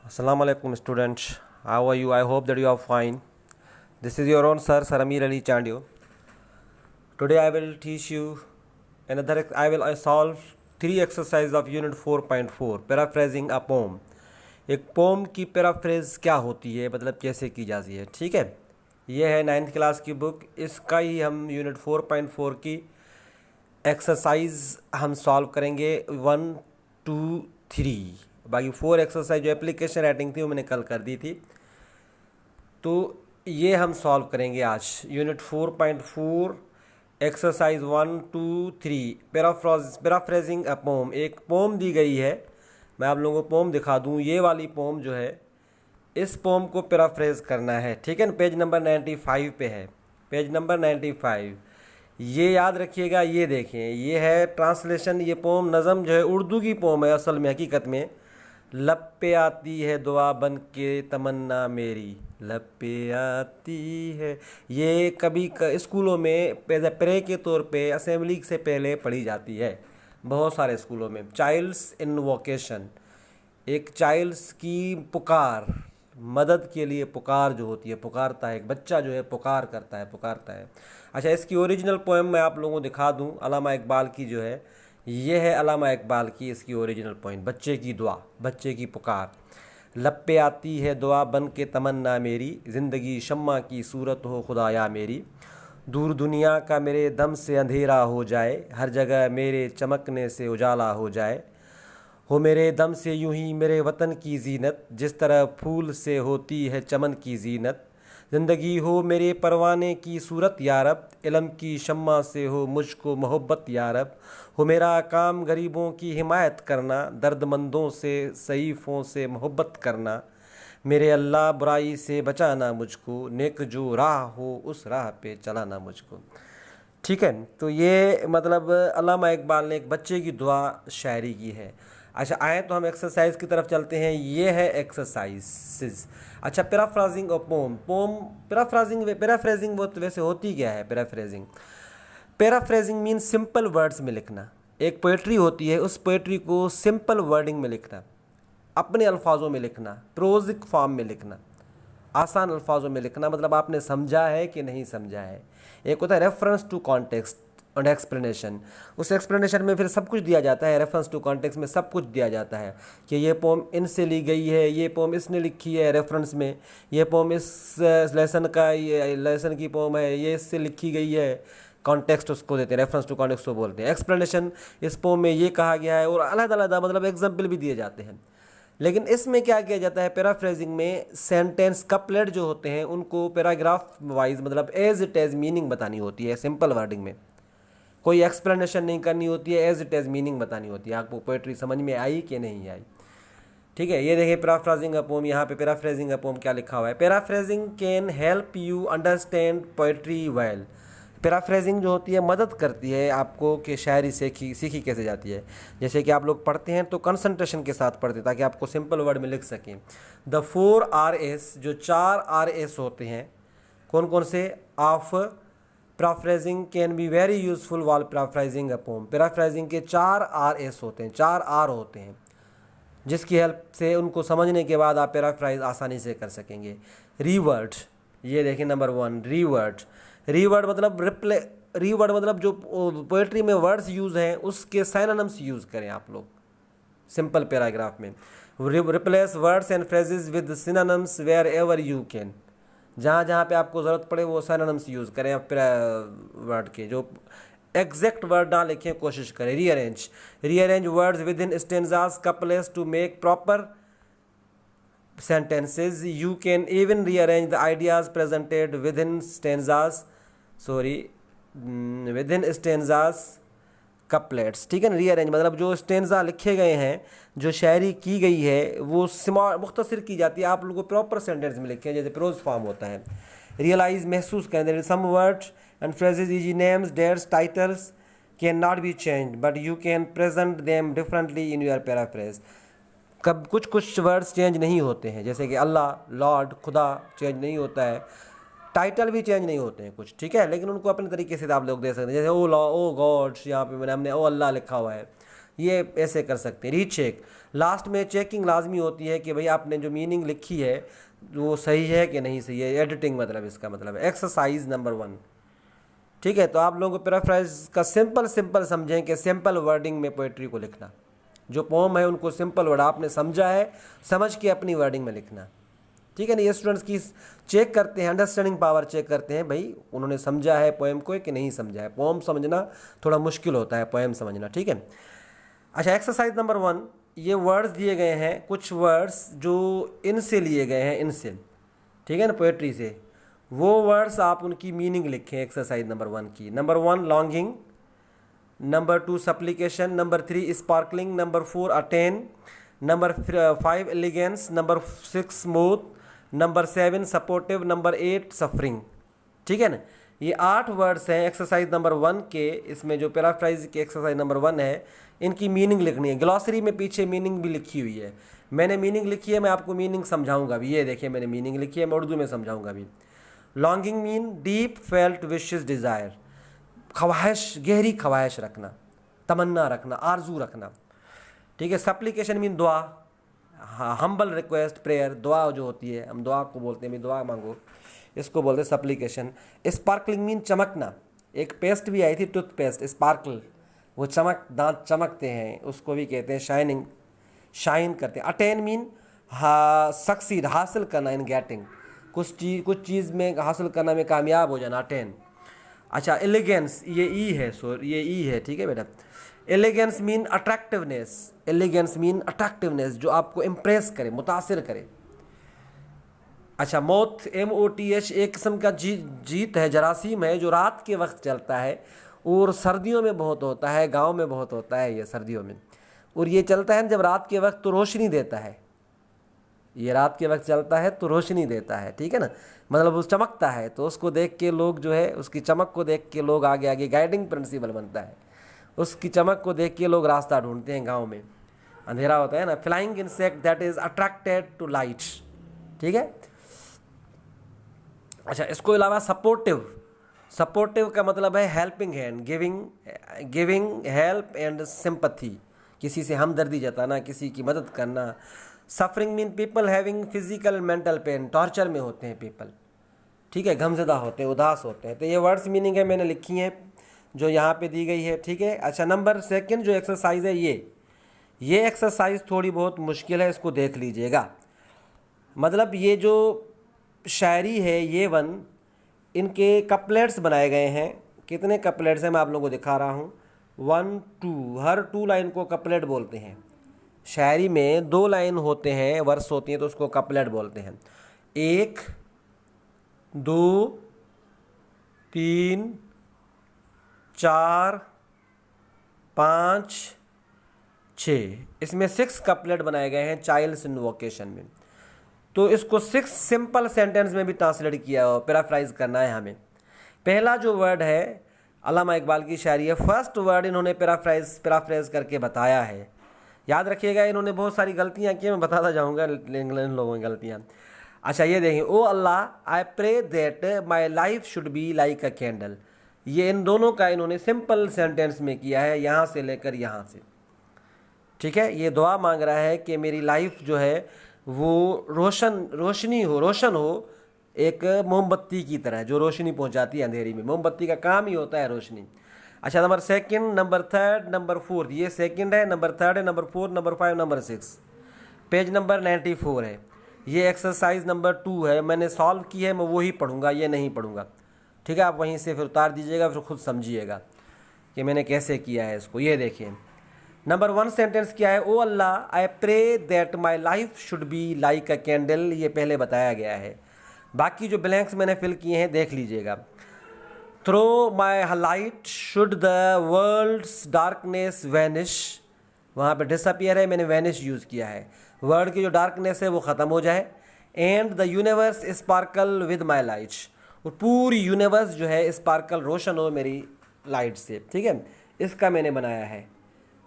Assalamu alaikum students. How are you? I hope that you are fine. This is your own sir, Sir Amir Ali Chandio. Today I will teach you I will solve three exercises of unit 4.4 paraphrasing a poem. एक pome की paraphrase क्या होती है, मतलब कैसे की जाती है, ठीक है। ये है 9th क्लास की बुक। इसका ही हम यूनिट 4.4 की एक्सरसाइज हम सॉल्व करेंगे 1, 2, 3। बाकी 4 एक्सरसाइज जो एप्लीकेशन राइटिंग थी वो मैंने कल कर दी थी, तो ये हम सॉल्व करेंगे आज। Unit 4.4 exercise 1, 2, 3 paraphrasing a poem. एक पोम दी गई है, मैं आप लोगों को पोम दिखा दूँ। ये वाली पोम जो है, इस पोम को पैराफ्रेज करना है, ठीक है ना। पेज नंबर 95 पे है, पेज नंबर 95। ये याद रखिएगा, ये देखें, ये है ट्रांसलेशन। ये पोम नज़म जो है उर्दू की पोम है असल में, हकीकत में। लब पे आती है दुआ बन के तमन्ना मेरी, लब पे आती है। ये कभी स्कूलों में प्रे के तौर पे असेंबली से पहले पढ़ी जाती है, बहुत सारे स्कूलों में। चाइल्ड्स इन्वोकेशन, एक चाइल्ड्स की पुकार, मदद के लिए पुकार जो होती है, पुकारता है एक बच्चा जो है, पुकारता है। अच्छा, इसकी ओरिजिनल पोएम मैं आप लोगों को दिखा दूं। अल्लामा इकबाल की जो है, ये है अल्लामा इकबाल की इसकी ओरिजिनल पोएम, बच्चे की दुआ, बच्चे की पुकार। लब पे आती है दुआ बन के तमन्ना मेरी, ज़िंदगी शम्मा की सूरत हो खुदाया मेरी। दूर दुनिया का मेरे दम से अंधेरा हो जाए, हर जगह मेरे चमकने से उजाला हो जाए। हो मेरे दम से यूं ही मेरे वतन की जीनत, जिस तरह फूल से होती है चमन की जीनत। ज़िंदगी हो मेरे परवाने की सूरत यारब, इल्म की शम्मा से हो मुझको मोहब्बत यारब। हो मेरा काम गरीबों की हिमायत करना, दर्दमंदों से सईफ़ों से मोहब्बत करना। मेरे अल्लाह बुराई से बचाना मुझको, नेक जो राह हो उस राह पे चलाना मुझको, ठीक है। तो ये मतलब अल्लामा इकबाल ने एक बच्चे की दुआ शायरी की है। अच्छा, आए तो हम एक्सरसाइज की तरफ चलते हैं। ये है एक्सरसाइज। अच्छा, पैराफ्राजिंग ऑफ पोम पैराफ्रेजिंग वो तो वैसे होती क्या है। पैराफ्रेजिंग मीन सिंपल वर्ड्स में लिखना। एक पोएट्री होती है, उस पोएट्री को सिंपल वर्डिंग में लिखना, अपने अल्फाजों में लिखना, प्रोजिक फॉर्म में लिखना, आसान अल्फाजों में लिखना। मतलब आपने समझा है कि नहीं समझा है। एक होता है रेफरेंस टू कॉन्टेक्स्ट और एक्सप्लेनेशन। उस एक्सप्लेनेशन में फिर सब कुछ दिया जाता है, रेफरेंस टू कॉन्टेक्स्ट में सब कुछ दिया जाता है कि ये पोम इनसे ली गई है, ये पोम इसने लिखी है रेफरेंस में, ये पोम इस लेसन का, ये लेसन की पोम है, ये इससे लिखी गई है। कॉन्टेक्स्ट उसको देते हैं, रेफरेंस टू कॉन्टेक्स्ट को बोलते हैं। एक्सप्लेनेशन, इस पोम में ये कहा गया है, और अलग अलग मतलब एग्जाम्पल भी दिए जाते हैं। लेकिन इसमें क्या किया जाता है, पैराफ्रेजिंग में सेंटेंस कपलेट जो होते हैं उनको पैराग्राफ वाइज मतलब एज इट एज मीनिंग बतानी होती है। सिंपल वर्डिंग में कोई एक्सप्लेनेशन नहीं करनी होती है, एज इट एज मीनिंग बतानी होती है। आपको पोएट्री समझ में आई कि नहीं आई, ठीक है। ये देखिए पैराफ्रेजिंग अ पोम, यहाँ पे पैराफ्रेजिंग अ पोम क्या लिखा हुआ है। Paraphrasing can help you understand poetry well. Paraphrasing जो होती है मदद करती है आपको कि शायरी सीखी कैसे जाती है। जैसे कि आप लोग पढ़ते हैं तो कंसंट्रेशन के साथ पढ़ते हैं ताकि आपको सिंपल वर्ड में लिख सकें। द 4 RS, जो 4 RS होते हैं, कौन कौन से? Of paraphrasing can be very useful वाल पैराफ्रेजिंग अ पोम। पैराफ्रेजिंग के 4 RS होते हैं, 4 R होते हैं, जिसकी हेल्प से उनको समझने के बाद आप पैराफ्राइज आसानी से कर सकेंगे। रीवर्ड, ये देखें नंबर 1, रीवर्ड मतलब जो पोएट्री में वर्ड्स यूज़ हैं उसके साइनोनिम्स यूज़ करें आप लोग सिंपल पैराग्राफ में। Replace words and phrases with synonyms wherever you can. जहाँ जहाँ पे आपको ज़रूरत पड़े वो साइनोनिम्स यूज़ करें आप वर्ड के। जो एग्जैक्ट वर्ड ना लिखें कोशिश करें। Rearrange words within stanzas couplets to make proper sentences. You can even rearrange the ideas presented within stanzas couplets, ठीक है ना। रीअरेंज मतलब जो स्टेंजा लिखे गए हैं, जो शायरी की गई है वो मुख्तसर की जाती है, आप लोगों को प्रॉपर सेंटेंस में लिखें जैसे प्रोज फॉर्म होता है। रियलाइज, महसूस करें। Some words and phrases e g. Names, dates, titles can not be change but you can present them differently in your paraphrase. कब कुछ वर्ड्स चेंज नहीं होते हैं, जैसे कि अल्लाह, लॉर्ड, खुदा चेंज नहीं होता है, टाइटल भी चेंज नहीं होते हैं कुछ, ठीक है। लेकिन उनको अपने तरीके से आप लोग दे सकते हैं, जैसे ओ गॉड्स, यहाँ पे मैंने हमने ओ अल्लाह लिखा हुआ है, ये ऐसे कर सकते हैं। रीचेक, लास्ट में चेकिंग लाजमी होती है कि भाई आपने जो मीनिंग लिखी है वो सही है कि नहीं सही है। एडिटिंग मतलब इसका मतलब है। एक्सरसाइज नंबर 1, ठीक है। तो आप लोगों को पैराफ्राइज का सिंपल समझें कि सिंपल वर्डिंग में पोइट्री को लिखना, जो पोम है उनको सिंपल वर्ड आपने समझा है, समझ के अपनी वर्डिंग में लिखना, ठीक है ना। ये स्टूडेंट्स की चेक करते हैं, अंडरस्टैंडिंग पावर चेक करते हैं, भाई उन्होंने समझा है पोएम को कि नहीं समझा है। पोएम समझना थोड़ा मुश्किल होता है, पोएम समझना, ठीक है। अच्छा, एक्सरसाइज नंबर 1, ये वर्ड्स दिए गए हैं, कुछ वर्ड्स जो इनसे लिए गए हैं, इनसे, ठीक है ना, पोएट्री से। वो वर्ड्स आप उनकी मीनिंग लिखें एक्सरसाइज नंबर 1 की। Number 1 longing, number 2 supplication, number 3 sparkling, number 4 attain, number 5 elegance, number 6 smooth, number 7 supportive, number 8 suffering, ठीक है ना। ये 8 वर्ड्स हैं एक्सरसाइज नंबर 1 के। इसमें जो पैराफ्राइज की एक्सरसाइज नंबर 1 है, इनकी मीनिंग लिखनी है। ग्लॉसरी में पीछे मीनिंग भी लिखी हुई है, मैंने मीनिंग लिखी है, मैं आपको मीनिंग समझाऊंगा भी। ये देखिए मैंने मीनिंग लिखी है, मैं उर्दू में समझाऊंगा भी। Longing mean deep felt wishes desire, ख्वाहिश, गहरी ख्वाहिश रखना, तमन्ना रखना, आरजू रखना, ठीक है। सप्लीकेशन मीन दुआ, हम्बल रिक्वेस्ट, प्रेयर, दुआ जो होती है, हम दुआ को बोलते हैं, मैं दुआ मांगो, इसको बोलते हैं सप्लीकेशन। स्पार्कलिंग मीन चमकना, एक पेस्ट भी आई थी टूथपेस्ट स्पार्कल, वो चमक, दांत चमकते हैं, उसको भी कहते हैं शाइनिंग, शाइन करते हैं। अटेन मीन सक्सीड, हासिल करना, इन गेटिंग, कुछ चीज़ में हासिल करना में कामयाब हो जाना, अटेन। अच्छा, एलिगेंस, ये ई है, ये ई है, ठीक है बेटा। Elegance mean attractiveness, elegance mean attractiveness, जो आपको इम्प्रेस करे, मुतासिर करे। अच्छा, मोथ, MOTH, एक किस्म का जीत है, जरासीम है, जो रात के वक्त चलता है और सर्दियों में बहुत होता है, गांव में बहुत होता है ये सर्दियों में। और ये चलता है जब रात के वक्त तो रोशनी देता है, ये रात के वक्त चलता है तो रोशनी देता है, ठीक है ना, मतलब वो चमकता है, तो उसको देख के लोग जो है, उसकी चमक को देख के लोग आगे आगे गाइडिंग प्रिंसिपल बनता है, उसकी चमक को देख के लोग रास्ता ढूंढते हैं। गांव में अंधेरा होता है ना। Flying insect that is attracted to light, ठीक है। अच्छा, इसको अलावा सपोर्टिव, सपोर्टिव का मतलब है helping hand, giving help and sympathy, किसी से हमदर्दी जताना, किसी की मदद करना। Suffering mean people having physical mental pen, torture में होते हैं पीपल, ठीक है, गमज़दा होते हैं, उदास होते हैं। तो ये वर्ड्स मीनिंग है, मैंने लिखी है जो यहाँ पे दी गई है, ठीक है। अच्छा, नंबर 2 जो एक्सरसाइज है, ये एक्सरसाइज थोड़ी बहुत मुश्किल है, इसको देख लीजिएगा। मतलब ये जो शायरी है, ये 1, इनके कपलेट्स बनाए गए हैं। कितने कपलेट्स हैं मैं आप लोगों को दिखा रहा हूँ, 1 2, हर 2 लाइन को कपलेट बोलते हैं। शायरी में 2 लाइन होते हैं, वर्स होती हैं, तो उसको कपलेट बोलते हैं। 1 2 3 4 5 6, इसमें 6 कपलेट बनाए गए हैं चाइल्ड्स इन्वोकेशन में। तो इसको 6 सिंपल सेंटेंस में भी ट्रांसलेट किया हो, पैराफ्राइज करना है हमें। पहला जो वर्ड है अल्लामा इकबाल की शायरी है, फर्स्ट वर्ड इन्होंने पैराफ्राइज करके बताया है। याद रखिएगा, इन्होंने बहुत सारी गलतियाँ की, मैं बताता जाऊँगा इन लोगों की गलतियाँ। अच्छा, ये देखें, O Allah I pray that my life should be like a candle, ये इन दोनों का इन्होंने सिंपल सेंटेंस में किया है, यहाँ से लेकर यहाँ से, ठीक है। ये दुआ मांग रहा है कि मेरी लाइफ जो है वो रोशन हो, एक मोमबत्ती की तरह, जो रोशनी पहुंचाती है अंधेरी में। मोमबत्ती का काम ही होता है रोशनी। अच्छा, नंबर 2, नंबर 3, नंबर 4, ये 2 है, नंबर 3 है, number 4, number 5, number 6, page number 94 है। ये एक्सरसाइज नंबर 2 है, मैंने सॉल्व की है, मैं वही पढ़ूंगा, ये नहीं पढ़ूंगा, ठीक है। आप वहीं से फिर उतार दीजिएगा, फिर खुद समझिएगा कि मैंने कैसे किया है इसको। ये देखिए, नंबर 1 सेंटेंस क्या है, O Allah I pray that my life should be like a candle, ये पहले बताया गया है। बाकी जो ब्लैंक्स मैंने फिल किए हैं देख लीजिएगा। Through my light should the world's darkness vanish, वहाँ पे डिसअपियर है, मैंने वैनिश यूज़ किया है, वर्ल्ड की जो डार्कनेस है वो ख़त्म हो जाए। And the universe sparkle with my lights, और पूरी यूनिवर्स जो है स्पार्कल, रोशन हो मेरी लाइट से, ठीक है। इसका मैंने बनाया है,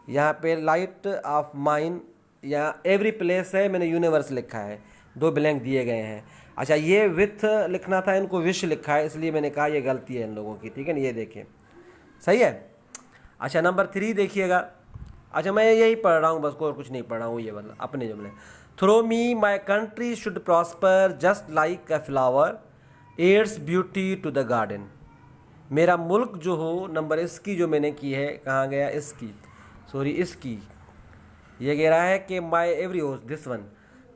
यहाँ पे लाइट ऑफ माइन या एवरी प्लेस है, मैंने यूनिवर्स लिखा है, 2 ब्लैंक दिए गए हैं। अच्छा, ये विथ लिखना था, इनको विश लिखा है, इसलिए मैंने कहा ये गलती है इन लोगों की, ठीक है ना। ये देखिए, सही है। अच्छा, नंबर 3 देखिएगा, अच्छा मैं यही पढ़ रहा हूँ बस, और कुछ नहीं पढ़ रहा हूँ, ये मतलब अपने जुमले। Through me my country should prosper just like a flower adds beauty to the garden. मेरा मुल्क जो हो, नंबर इसकी जो मैंने की है, कहाँ गया इसकी, सॉरी इसकी, ये कह रहा है कि my every this one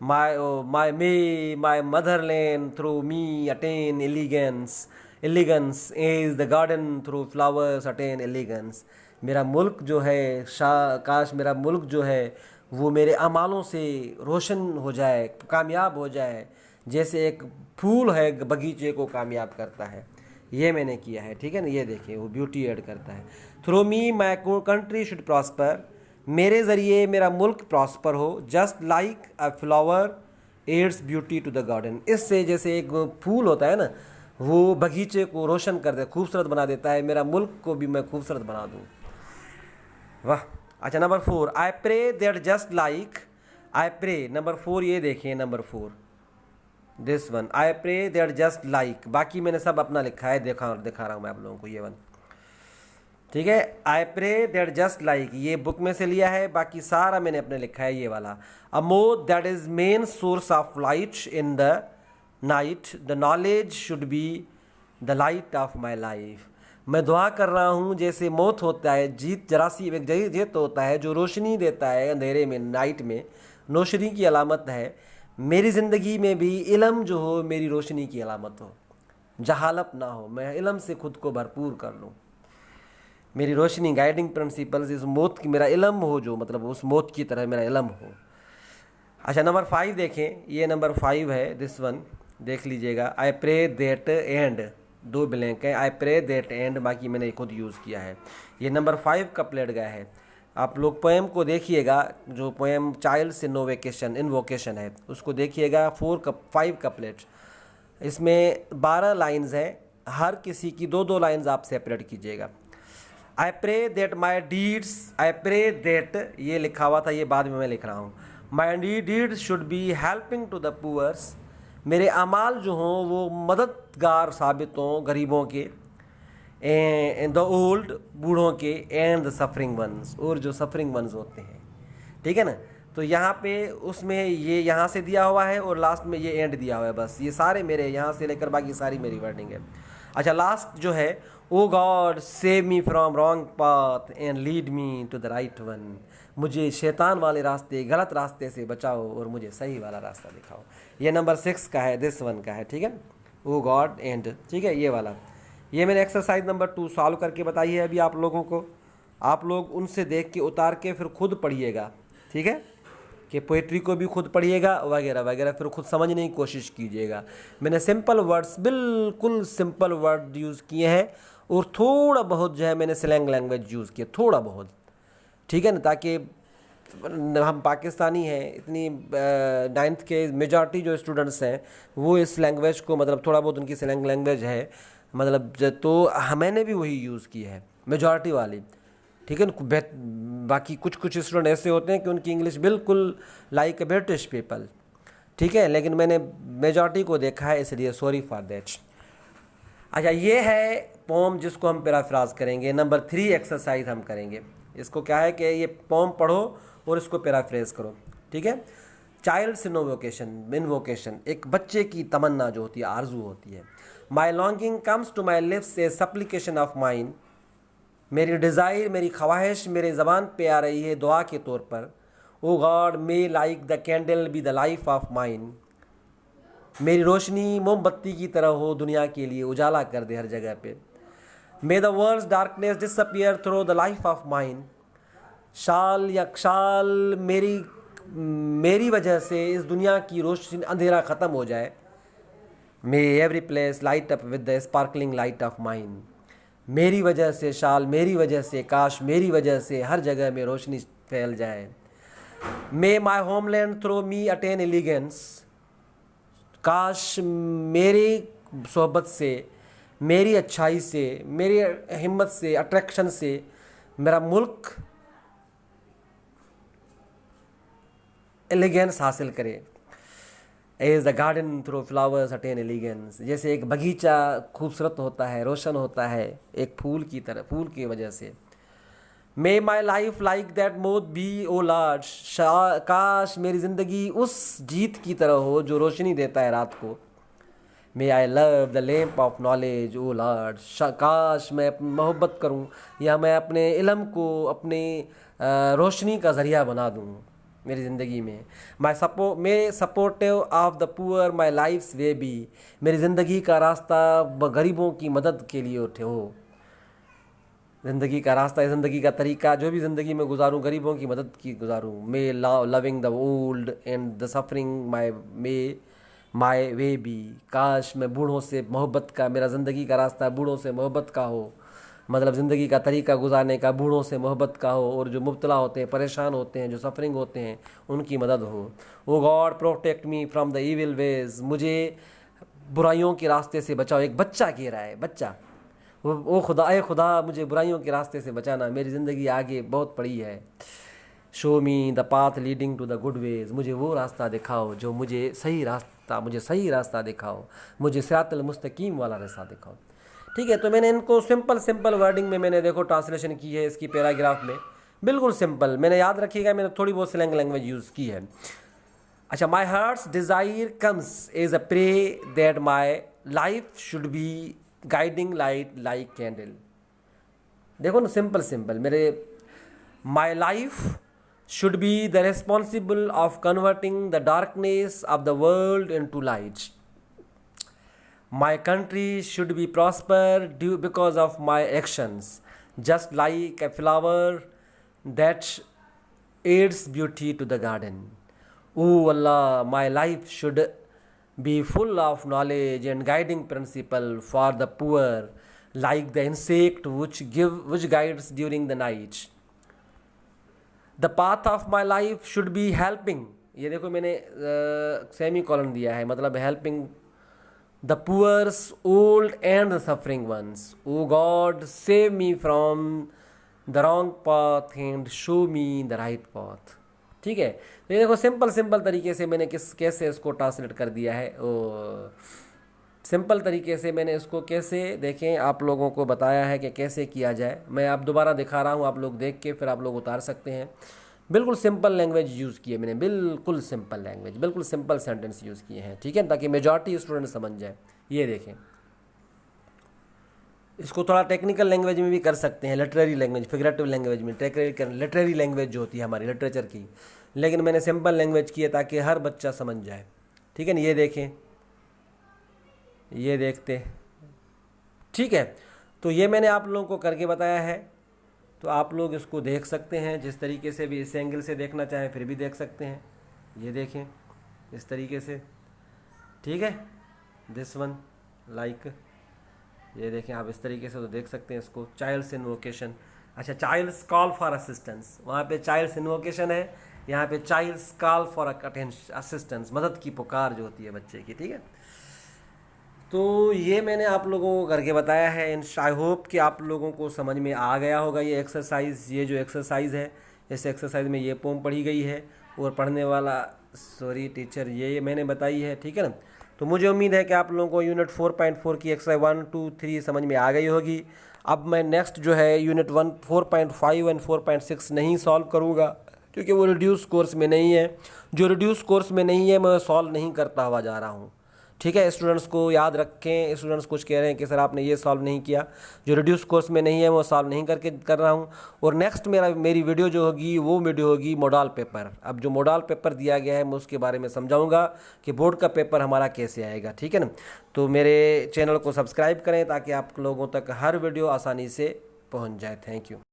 my my may my motherland through me attain elegance elegance is the garden through flowers attain elegance. मेरा मुल्क जो है, काश मेरा मुल्क जो है वो मेरे अमालों से रोशन हो जाए, कामयाब हो जाए, जैसे एक फूल है बगीचे को कामयाब करता है। ये मैंने किया है, ठीक है ना। ये देखिए वो ब्यूटी ऐड करता है। Through me my country should prosper, मेरे ज़रिए मेरा मुल्क प्रॉस्पर हो, just like a flower adds beauty to the garden. इससे जैसे एक फूल होता है ना, वो बगीचे को रोशन कर दे, खूबसूरत बना देता है, मेरा मुल्क को भी मैं खूबसूरत बना दूँ। वाह। अच्छा number 4, I pray that just like, I pray number 4, ये देखिए number 4 this one, I pray that just like, बाकी मैंने सब अपना लिखा है, दिखा रहा हूँ मैं आप लोगों को ये वन, ठीक है। I pray that just like ये बुक में से लिया है, बाकी सारा मैंने अपने लिखा है ये वाला। A moth that is main source of light in the night, the knowledge should be the light of my life. मैं दुआ कर रहा हूँ जैसे मौत होता है, जीत जरासी एक जीत होता है जो रोशनी देता है अंधेरे में, नाइट में रोशनी की अलामत है, मेरी ज़िंदगी में भी इल्म जो हो मेरी रोशनी की अलामत हो, जहालत ना हो, मैं इल्म से खुद को भरपूर कर लूँ। मेरी रोशनी गाइडिंग प्रिंसिपल्स इस मौत की, मेरा इल्म हो जो, मतलब उस मौत की तरह मेरा इल्म हो। अच्छा नंबर 5 देखें, ये नंबर 5 है दिस वन, देख लीजिएगा। I pray that and, 2 blank है, आई प्रे दैट एंड, बाकी मैंने खुद यूज़ किया है। ये नंबर 5 कपलेट गया है। आप लोग पोएम को देखिएगा, जो पोएम चाइल्ड से नो वेकेशन इन वोकेशन है उसको देखिएगा। 5 कपलेट्स, इसमें 12 लाइन्स हैं, हर किसी की 2-2 लाइन्स आप सेपरेट कीजिएगा। I pray that my deeds, I pray that ये लिखा हुआ था, ये बाद में मैं लिख रहा हूँ। My deeds should be helping to the poors, मेरे अमाल जो हों वो मददगार साबित हों गरीबों के, एंड द ओल्ड बूढ़ों के, एंड द सफरिंग वंस, और जो सफरिंग वंस होते हैं, ठीक है ना। तो यहाँ पे उसमें ये यहाँ से दिया हुआ है और लास्ट में ये एंड दिया हुआ है, बस ये सारे मेरे यहाँ से लेकर बाकी सारी मेरी वर्डिंग है। अच्छा लास्ट जो है, O God save me from wrong path and lead me to the right one, मुझे शैतान वाले रास्ते, गलत रास्ते से बचाओ और मुझे सही वाला रास्ता दिखाओ। ये नंबर 6 का है, दिस वन का है, ठीक है। ओ गॉड एंड, ठीक है ये वाला। ये मैंने एक्सरसाइज नंबर 2 सॉल्व करके बताई है अभी आप लोगों को, आप लोग उनसे देख के उतार के फिर खुद पढ़िएगा, ठीक है, कि पोइट्री को भी खुद पढ़िएगा वगैरह वगैरह, फिर खुद समझने की कोशिश कीजिएगा। मैंने सिंपल वर्ड्स, बिल्कुल सिंपल वर्ड यूज़ किए हैं, और थोड़ा बहुत जो है मैंने स्लैंग लैंग्वेज यूज़ किया, थोड़ा बहुत, ठीक है ना, ताकि हम पाकिस्तानी हैं, इतनी 9th के मेजॉरिटी जो स्टूडेंट्स हैं वो इस लैंग्वेज को, मतलब थोड़ा बहुत उनकी स्लैंग लैंग्वेज है, मतलब तो मैंने भी वही यूज़ की है मेजॉरिटी वाली, ठीक है ना। बाकी कुछ स्टूडेंट ऐसे होते हैं कि उनकी इंग्लिश बिल्कुल लाइक अ ब्रिटिश पीपल, ठीक है, लेकिन मैंने मेजॉरिटी को देखा है, इसलिए सॉरी फॉर दैट। अच्छा ये है पोम जिसको हम पैराफ्राज करेंगे। नंबर 3 एक्सरसाइज हम करेंगे। इसको क्या है कि ये पोम पढ़ो और इसको पैराफ्रेज करो, ठीक है। Child invocation, invocation एक बच्चे की तमन्ना जो होती है, आरजू होती है। My longing comes to my lips a supplication of mine, मेरी डिज़ायर, मेरी ख्वाहिश मेरे ज़बान पे आ रही है दुआ के तौर पर। O God may like the candle be the life of mine, मेरी रोशनी मोमबत्ती की तरह हो, दुनिया के लिए उजाला कर दे हर जगह पे। May the world's darkness disappear through the life of mine, शाल या शाल मेरी वजह से इस दुनिया की रोशनी, अंधेरा ख़त्म हो जाए। May every place light up with the sparkling light of mine, मेरी वजह से शाल, मेरी वजह से, काश मेरी वजह से हर जगह में रोशनी फैल जाए। मे माई homeland through me attain elegance, काश मेरी सोहबत से, मेरी अच्छाई से, मेरी हिम्मत से, अट्रैक्शन से मेरा मुल्क एलिगेंस हासिल करे। As the garden through flowers attain elegance, जैसे एक बगीचा खूबसूरत होता है, रोशन होता है एक फूल की तरह, फूल की वजह से। May my life like that moth be O Lord, काश मेरी ज़िंदगी उस जीत की तरह हो जो रोशनी देता है रात को। May I love the lamp of knowledge O Lord, काश मैं मोहब्बत करूं या मैं अपने इल्म को अपने रोशनी का ज़रिया बना दूं मेरी ज़िंदगी में। May supportive of the poor my life's way be, मेरी ज़िंदगी का रास्ता गरीबों की मदद के लिए उठे हो। ज़िंदगी का रास्ता, ज़िंदगी का तरीका जो भी ज़िंदगी में गुजारूँ गरीबों की मदद की गुजारूँ। May loving the old and the suffering my way be, काश मैं बूढ़ों से मोहब्बत का, मेरा ज़िंदगी का रास्ता बूढ़ों से मोहब्बत का हो, मतलब ज़िंदगी का तरीका गुजारने का बूढ़ों से मोहब्बत का हो, और जो मुब्तला होते हैं, परेशान होते हैं, जो सफरिंग होते हैं, उनकी मदद हो। O God protect me from the evil ways, मुझे बुराइयों के रास्ते से बचाओ। एक बच्चा कह रहा है, बच्चा, ओ खुदा, ए खुदा मुझे बुराइयों के रास्ते से बचाना, मेरी ज़िंदगी आगे बहुत पड़ी है। Show me the path leading to the good ways, मुझे वो रास्ता दिखाओ जो मुझे सही रास्ता दिखाओ, मुझे सिरातल मुस्तकीम वाला रास्ता दिखाओ। ठीक है, तो मैंने इनको सिंपल वर्डिंग में मैंने देखो ट्रांसलेशन की है इसकी पैराग्राफ में, बिल्कुल सिंपल। मैंने याद रखिएगा, मैंने थोड़ी बहुत स्लैंग लैंग्वेज यूज़ की है। अच्छा, my heart's desire comes as a pray that my life should be guiding light like candle. देखो ना, सिंपल मेरे, my life should be the responsible of converting the darkness of the world into light. My country should be prosper because of my actions, just like a flower that adds beauty to the garden. Oh Allah, my life should be full of knowledge and guiding principle for the poor, like the insect which guides during the night. The path of my life should be helping, ये देखो मैंने semi colon दिया है, मतलब helping the poors old and the suffering ones. O God save me from the wrong path and show me the right path. ठीक है, तो ये देखो सिंपल तरीके से मैंने कैसे इसको ट्रांसलेट कर दिया है। सिंपल तरीके से मैंने इसको कैसे, देखें, आप लोगों को बताया है कि कैसे किया जाए। मैं आप दोबारा दिखा रहा हूँ, आप लोग देख के फिर आप लोग उतार सकते हैं। बिल्कुल सिंपल लैंग्वेज यूज़ की है मैंने, बिल्कुल सिंपल लैंग्वेज, बिल्कुल सिंपल सेंटेंस यूज़ किए हैं। ठीक है, ताकि मेजॉरिटी स्टूडेंट समझ जाए। ये देखें, इसको थोड़ा टेक्निकल लैंग्वेज में भी कर सकते हैं, लिटरेरी लैंग्वेज, फिगरेटिव लैंग्वेज में, लिटरेरी लैंग्वेज जो होती है हमारी लिटरेचर की, लेकिन मैंने सिंपल लैंग्वेज की है ताकि हर बच्चा समझ जाए। ठीक है ना, ये देखें, ये देखते। ठीक है, तो ये मैंने आप लोगों को करके बताया है, तो आप लोग इसको देख सकते हैं जिस तरीके से भी, इस एंगल से देखना चाहें फिर भी देख सकते हैं। ये देखें इस तरीके से, ठीक है, दिस वन लाइक, ये देखें आप इस तरीके से तो देख सकते हैं इसको। चाइल्ड्स इन्वोकेशन, अच्छा, चाइल्ड्स कॉल फॉर असिस्टेंस, वहाँ पे चाइल्ड्स इन्वोकेशन है, यहाँ पे चाइल्ड्स कॉल फॉर असिस्टेंस, मदद की पुकार जो होती है बच्चे की। ठीक है, तो ये मैंने आप लोगों को करके बताया है। आई होप कि आप लोगों को समझ में आ गया होगा ये एक्सरसाइज। ये जो एक्सरसाइज है, इस एक्सरसाइज में ये पोम पढ़ी गई है और पढ़ने वाला, सॉरी टीचर, ये मैंने बताई है। ठीक है ना, तो मुझे उम्मीद है कि आप लोगों को यूनिट 4.4 की एक्सरसाइज 1, 2, 3 समझ में आ गई होगी। अब मैं नेक्स्ट जो है यूनिट 4.5 एंड 4.6 नहीं सॉल्व करूँगा, क्योंकि वो रिड्यूस कोर्स में नहीं है। जो रिड्यूस कोर्स में नहीं है मैं सॉल्व नहीं करता हुआ जा रहा हूँ। ठीक है, स्टूडेंट्स को याद रखें। स्टूडेंट्स कुछ कह रहे हैं कि सर आपने ये सॉल्व नहीं किया, जो रिड्यूस कोर्स में नहीं है वो सॉल्व नहीं कर रहा हूँ। और नेक्स्ट मेरी वीडियो जो होगी वो वीडियो होगी मॉडल पेपर। अब जो मॉडल पेपर दिया गया है मैं उसके बारे में समझाऊंगा कि बोर्ड का पेपर हमारा कैसे आएगा। ठीक है ना, तो मेरे चैनल को सब्सक्राइब करें ताकि आप लोगों तक हर वीडियो आसानी से पहुँच जाए। Thank you.